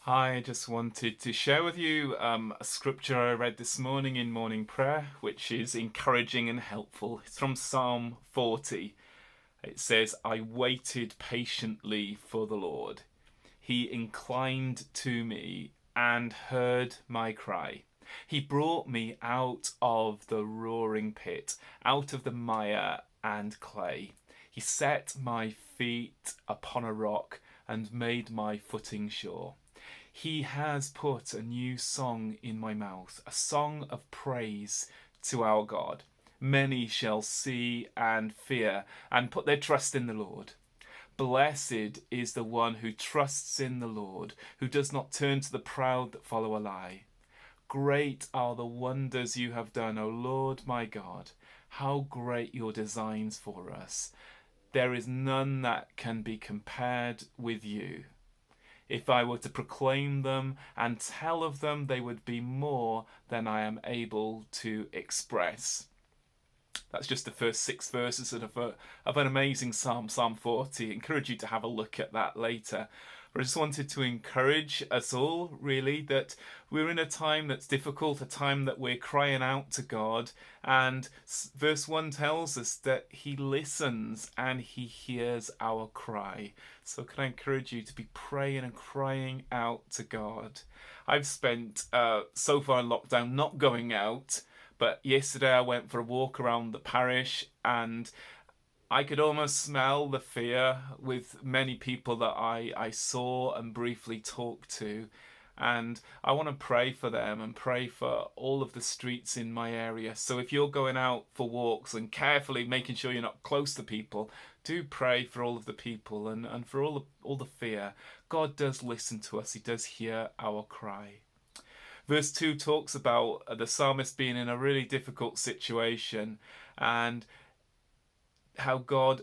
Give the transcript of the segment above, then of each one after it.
I just wanted to share with you a scripture I read this morning in morning prayer, which is encouraging and helpful. It's from Psalm 40. It says, I waited patiently for the Lord. He inclined to me and heard my cry. He brought me out of the roaring pit, out of the mire and clay. He set my feet upon a rock and made my footing sure. He has put a new song in my mouth, a song of praise to our God. Many shall see and fear and put their trust in the Lord. Blessed is the one who trusts in the Lord, who does not turn to the proud that follow a lie. Great are the wonders you have done, O Lord my God. How great your designs for us. There is none that can be compared with you. If I were to proclaim them and tell of them, they would be more than I am able to express. That's just the first 6 verses of an amazing psalm, Psalm 40. I encourage you to have a look at that later. But I just wanted to encourage us all, really, that we're in a time that's difficult, a time that we're crying out to God. And verse 1 tells us that He listens and He hears our cry. So can I encourage you to be praying and crying out to God? I've spent so far in lockdown not going out, but yesterday I went for a walk around the parish and I could almost smell the fear with many people that I saw and briefly talked to. And I want to pray for them and pray for all of the streets in my area. So if you're going out for walks and carefully making sure you're not close to people, do pray for all of the people and for all the fear. God does listen to us. He does hear our cry. Verse 2 talks about the psalmist being in a really difficult situation and how God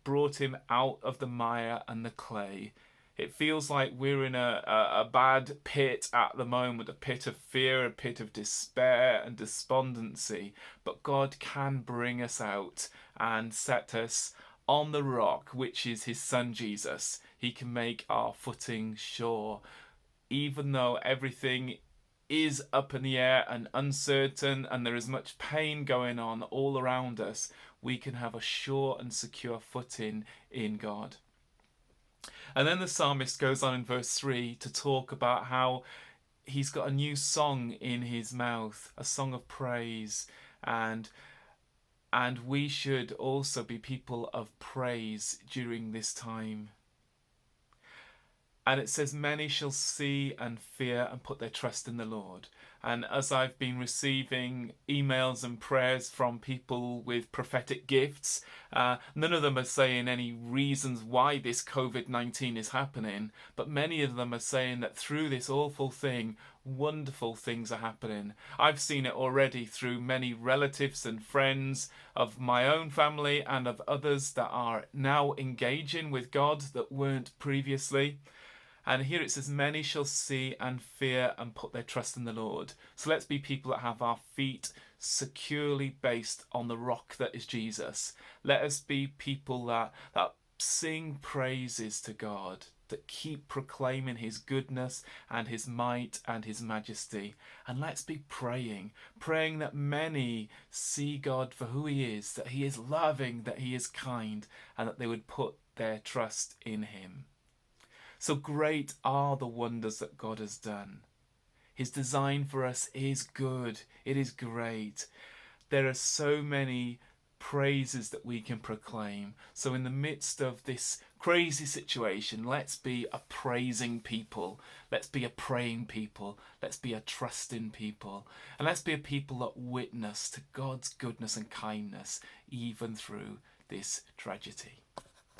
brought him out of the mire and the clay. It feels like we're in a bad pit at the moment, a pit of fear, a pit of despair and despondency. But God can bring us out and set us on the rock, which is His Son Jesus. He can make our footing sure. Even though everything is up in the air and uncertain and there is much pain going on all around us, we can have a sure and secure footing in God. And then the psalmist goes on in verse 3 to talk about how he's got a new song in his mouth, a song of praise, and we should also be people of praise during this time. And it says, many shall see and fear and put their trust in the Lord. And as I've been receiving emails and prayers from people with prophetic gifts, none of them are saying any reasons why this COVID-19 is happening, but many of them are saying that through this awful thing, wonderful things are happening. I've seen it already through many relatives and friends of my own family and of others that are now engaging with God that weren't previously. And here it says, many shall see and fear and put their trust in the Lord. So let's be people that have our feet securely based on the rock that is Jesus. Let us be people that sing praises to God, that keep proclaiming His goodness and His might and His majesty. And let's be praying that many see God for who He is, that He is loving, that He is kind, and that they would put their trust in Him. So great are the wonders that God has done. His design for us is good. It is great. There are so many praises that we can proclaim. So in the midst of this crazy situation, let's be a praising people. Let's be a praying people. Let's be a trusting people. And let's be a people that witness to God's goodness and kindness even through this tragedy.